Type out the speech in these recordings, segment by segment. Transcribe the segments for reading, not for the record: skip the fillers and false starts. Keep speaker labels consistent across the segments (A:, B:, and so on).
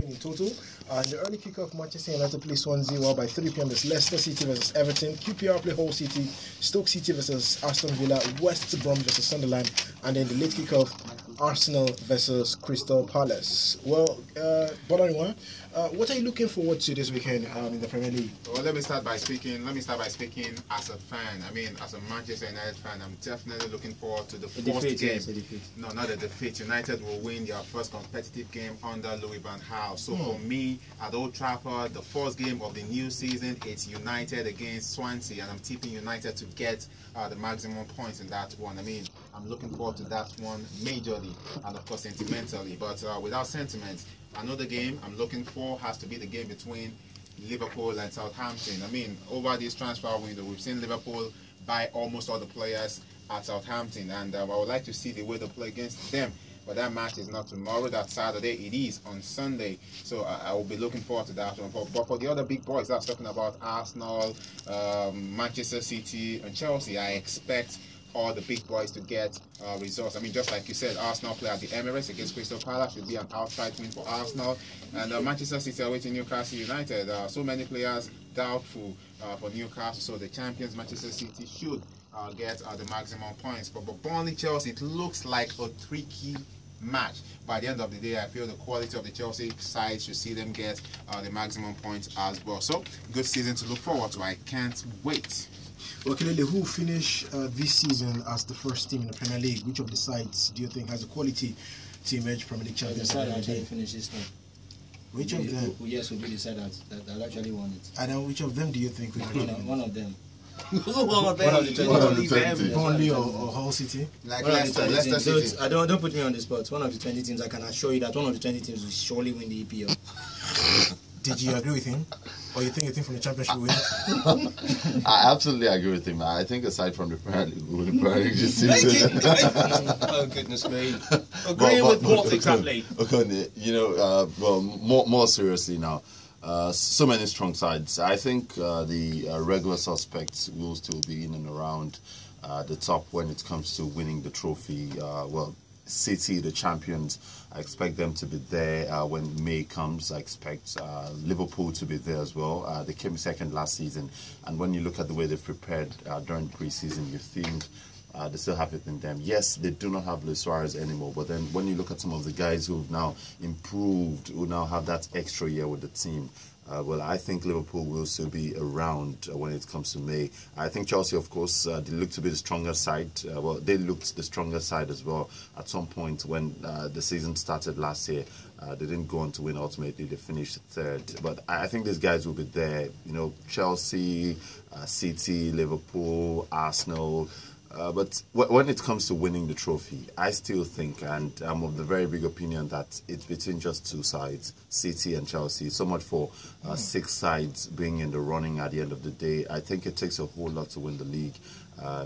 A: in total. In the early kickoff, Manchester United play Swansea, while by 3 p.m. there's Leicester City versus Everton, QPR play Hull City, Stoke City versus Aston Villa, West Brom versus Sunderland, and then the late kickoff, Arsenal versus Crystal Palace. Well, Bonanwa, what are you looking forward to this weekend in the Premier League?
B: Well, let me start by speaking as a fan. I mean, as a Manchester United fan, I'm definitely looking forward to the first game.
C: Yes, a defeat.
B: No, not a defeat. United will win their first competitive game under Louis van Gaal. So for me, at Old Trafford, the first game of the new season, it's United against Swansea, and I'm tipping United to get the maximum points in that one. I mean, I'm looking forward to that one majorly and of course sentimentally. But without sentiment, another game I'm looking for has to be the game between Liverpool and Southampton. I mean, over this transfer window, we've seen Liverpool buy almost all the players at Southampton, and I would like to see the way they play against them. But that match is not tomorrow, that's Saturday. It is on Sunday. So I will be looking forward to that one. But for the other big boys, that's talking about Arsenal, Manchester City, and Chelsea, I expect all the big boys to get results. I mean, just like you said, Arsenal play at the Emirates against Crystal Palace. Should be an outright win for Arsenal. And Manchester City are waiting Newcastle United. So many players doubtful for Newcastle. So the champions, Manchester City, should get the maximum points. But Burnley Chelsea, it looks like a tricky match. By the end of the day, I feel the quality of the Chelsea side should see them get the maximum points as well. So good season to look forward to. I can't wait.
A: Okay, Lele, who finish this season as the first team in the Premier League? Which of the sides do you think has a quality to emerge Premier League champions?
C: The side actually finished this time.
A: Which of them?
C: Yes, will be the side that actually won it.
A: And then which of them do you think will win?
C: One of them.
D: One of the 20.
A: Burnley or Hull City?
B: Like Leicester City.
C: Don't put me on the spot. One of the 20 teams, I can assure you that one of the 20 teams will surely win the EPL.
A: Did you agree with him? Or you think a team from the Championship will win?
D: I absolutely agree with him. I think aside from the Premier League, we'll win the Premier League this season.
E: Oh, goodness me. Agreeing with what exactly?
D: Okay, you know, well, more seriously now. So many strong sides. I think the regular suspects will still be in and around the top when it comes to winning the trophy. Well, City, the champions, I expect them to be there when May comes. I expect Liverpool to be there as well. They came second last season, and when you look at the way they've prepared during pre-season, you think they still have it in them. Yes, they do not have Luis Suarez anymore, but then when you look at some of the guys who've now improved, who now have that extra year with the team, well, I think Liverpool will still be around when it comes to May. I think Chelsea, of course, they look to be the stronger side. Well, they looked the stronger side as well at some point when the season started last year. They didn't go on to win ultimately. They finished third. But I think these guys will be there. You know, Chelsea, City, Liverpool, Arsenal. But when it comes to winning the trophy, I still think, and I'm of the very big opinion, that it's between just two sides, City and Chelsea. So much for 6 sides being in the running at the end of the day. I think it takes a whole lot to win the league.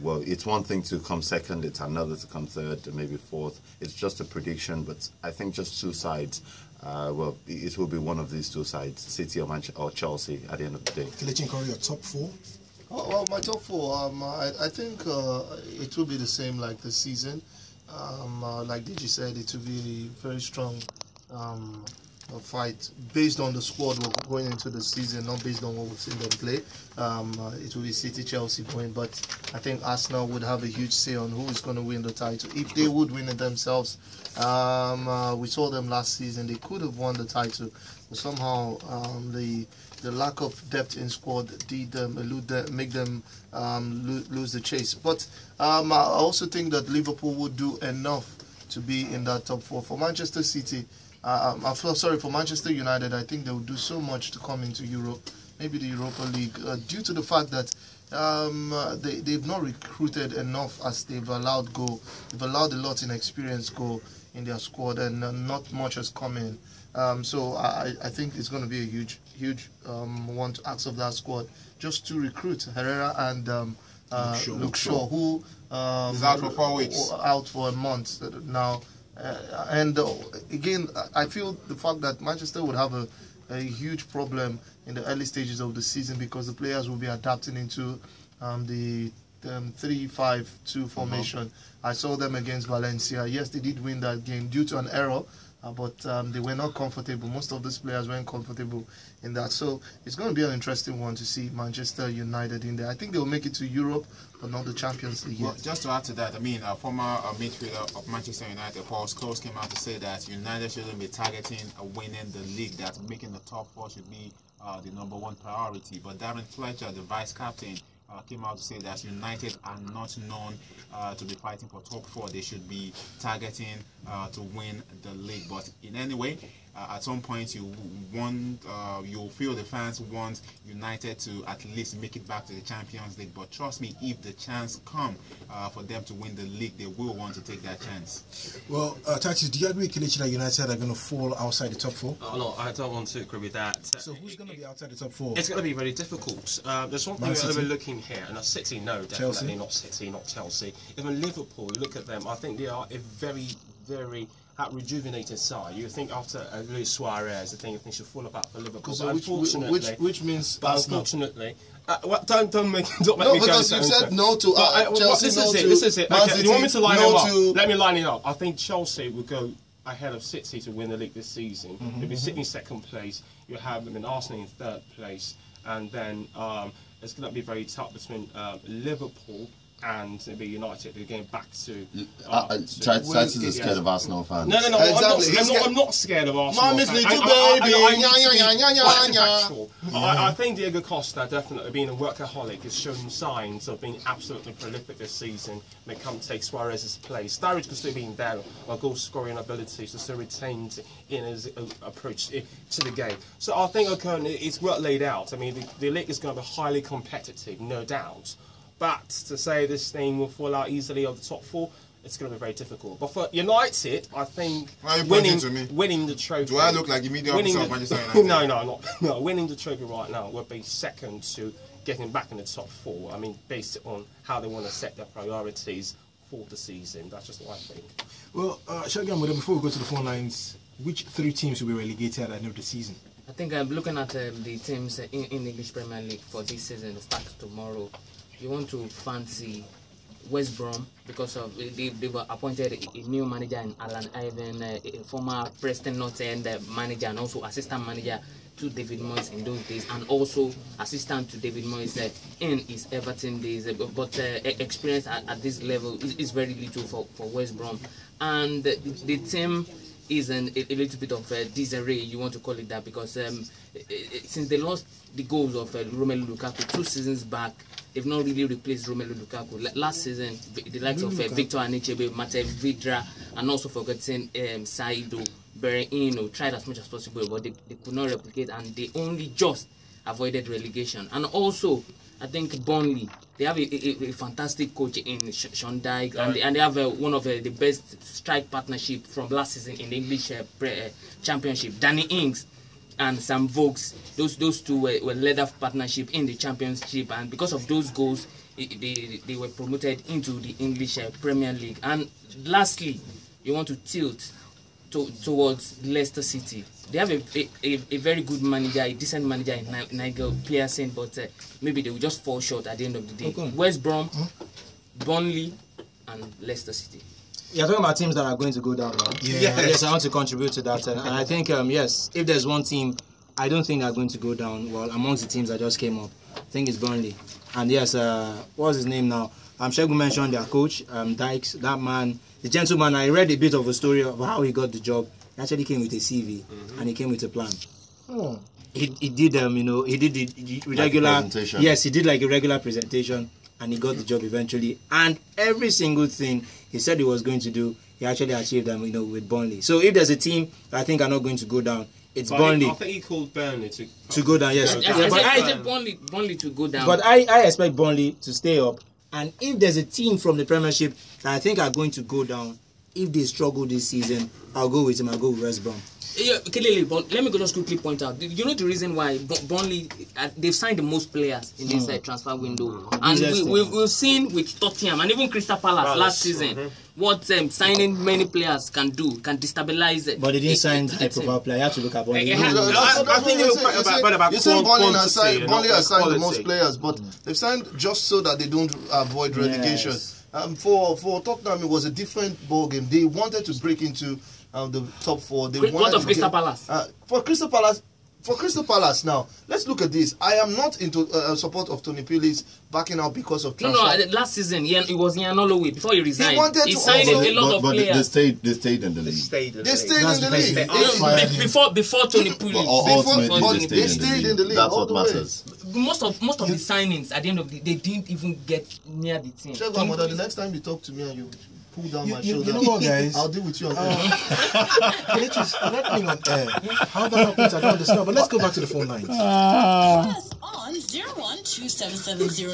D: Well, it's one thing to come second, it's another to come third, and maybe fourth. It's just a prediction, but I think just two sides. Well, it will be one of these two sides, City or Chelsea, at the end of the day.
A: Kelechi Nkori, your top 4?
F: Well, my top 4, I think it will be the same like the season. Like Digi said, it will be a very strong fight based on the squad we're going into the season, not based on what we've seen them play. It will be City, Chelsea going, but I think Arsenal would have a huge say on who is going to win the title. If they would win it themselves, we saw them last season, they could have won the title, but somehow the lack of depth in squad did make them lose the chase. But I also think that Liverpool would do enough to be in that top 4. For Manchester City, for Manchester United, I think they will do so much to come into Europe, maybe the Europa League, due to the fact that they've not recruited enough as they've allowed go. They've allowed a lot in experience go in their squad, and not much has come in. So I think it's going to be a huge one to ask of that squad, just to recruit Herrera and Luke Shaw, who
B: is out for 4 weeks,
F: out for a month now. And again, I feel the fact that Manchester would have a huge problem in the early stages of the season, because the players will be adapting into the 3-5-2 formation. I saw them against Valencia. Yes, they did win that game due to an error but they were not comfortable. Most of these players weren't comfortable in that. So it's going to be an interesting one to see Manchester United in there. I think they'll make it to Europe, but not the Champions League
B: Well,
F: yet.
B: just to add to that, I mean, former midfielder of Manchester United, Paul Scholes, came out to say that United shouldn't be targeting winning the league, that making the top 4 should be the #1 priority. But Darren Fletcher, the vice captain, came out to say that United are not known to be fighting for top 4. They should be targeting to win the league. But in any way, at some point you feel the fans want United to at least make it back to the Champions League. But trust me, if the chance comes for them to win the league, they will want to take that chance.
A: Well, Titus, do you agree, Kelechi, that United are going to fall outside the top 4?
E: No, I don't want to agree with that.
A: So who's going to be outside the top 4?
E: It's going to be very difficult. There's one thing we're overlooking here, and City, no, definitely
A: Chelsea?
E: not City, not Chelsea. Even Liverpool, you look at them, I think they are a very, very rejuvenated side. You think after Luis Suarez, I think things should fall apart for Liverpool.
F: So
E: But unfortunately,
F: which means
E: unfortunately, don't make me go.
F: No, because you said no to Chelsea,
E: This is it.
F: Man
E: Okay,
F: City,
E: you want me to line
F: no
E: it up?
F: to...
E: Let me line it up. I think Chelsea will go ahead of City to win the league this season. They'll be sitting in second place. You have them in Arsenal in third place, and then it's going to be very tough between Liverpool and maybe United. They're getting back to.
D: Titus is scared of Arsenal fans.
E: No.
F: Exactly.
E: I'm not scared of Arsenal.
F: Mom is
E: fans.
F: little
E: I
F: baby.
E: need
F: Nya,
E: to be
F: nya, nya, nya,
E: quite
F: nya.
E: factual. I think Diego Costa, definitely being a workaholic, has shown signs of being absolutely prolific this season when it comes to take Suarez's place. Sturridge could still be there, or goal scoring abilities to still retained in his approach to the game. So I think it's well laid out. I mean, the league is going to be highly competitive, no doubt. But to say this thing will fall out easily of the top 4, it's going to be very difficult. But for United, I think
B: Why are you pointing to me?
E: winning the trophy.
B: Do I look like the media officer of Manchester United?
E: No. Winning the trophy right now would be second to getting back in the top 4. I mean, based on how they want to set their priorities for the season. That's just what I think.
A: Well, Shagan, before we go to the phone lines, which 3 teams will be relegated at the end of the season?
G: I think I'm looking at the teams in the English Premier League for this season. It starts tomorrow. You want to fancy West Brom because of they were appointed a new manager in Alan Ivan, a former Preston North End manager and also assistant manager to David Moyes in those days, and also assistant to David Moyes in his Everton days. But experience at this level is very little for West Brom, and the team is a little bit of disarray, you want to call it that, because since they lost the goals of Romelu Lukaku 2 seasons back, they've not really replaced Romelu Lukaku. Last season, the likes of Victor Anichebe, Mate Vidra, and also forgetting Saido Berahino tried as much as possible, but they could not replicate, and they only just avoided relegation. And also, I think Burnley, they have a fantastic coach in Sean Dyche, and they have one of the best strike partnership from last season in the English Championship. Danny Ings and Sam Vokes, those two were led partnership in the Championship, and because of those goals, they were promoted into the English Premier League. And lastly, you want to tilt towards Leicester City. They have a very good manager, a decent manager in Nigel Pearson, but maybe they will just fall short at the end of the day. Okay. West Brom, Burnley, and Leicester City.
C: You're talking about teams that are going to go down, right?
A: Yeah.
C: Yes, I want to contribute to that. And I think, yes, if there's one team I don't think they're going to go down, well, amongst the teams that just came up, I think it's Burnley. And yes, what's his name now? Shegun mentioned their coach, Dykes, that man, the gentleman. I read a bit of a story of how he got the job. He actually came with a CV and he came with a plan.
A: Oh.
C: He did he did the regular
D: presentation.
C: Yes, he did like a regular presentation and he got the job eventually. And every single thing he said he was going to do, he actually achieved them, with Burnley. So if there's a team that I think are not going to go down, it's Burnley.
E: I think he called Burnley to
C: go down, yes.
G: I said Burnley to go down.
C: But I expect Burnley to stay up. And if there's a team from the Premiership that I think are going to go down, if they struggle this season, I'll go with him. I'll go with West Brom.
G: Yeah, clearly, but let me just quickly point out. You know the reason why Burnley they've signed the most players in this transfer window, and we've seen with Tottenham and even Crystal Palace last season what signing many players can do, can destabilize.
C: But they didn't sign a profile player. You have to look at Burnley.
E: I think they were about
F: you say Burnley has signed the most
E: quality.
F: players, but they've signed just so that they don't avoid relegation.
C: Yes.
F: For Tottenham, it was a different ball game. They wanted to break into the top 4. They
G: What of Crystal Palace?
F: For Crystal Palace now, let's look at this. I am not into support of Tony Pulis backing out because of transfer.
G: No, last season it was Ian Holloway before he resigned.
F: He wanted to
G: signed
F: also,
G: a lot of players.
D: They stayed in the league.
F: They stayed in the league.
G: Before Tony Pulis.
D: Ultimately,
F: they stayed in the league.
D: That's
F: all
D: what
F: the way.
D: matters.
G: Most of the signings at the end of the day, they didn't even get near the team.
F: Chegwa, mother, the next time you talk to me and you pull down my shoulder,
A: you know what, guys?
F: I'll deal with you on
A: Kelechi's threatening on air. How that happens, I don't understand. But let's go back to the phone lines.
H: Yes, on 012770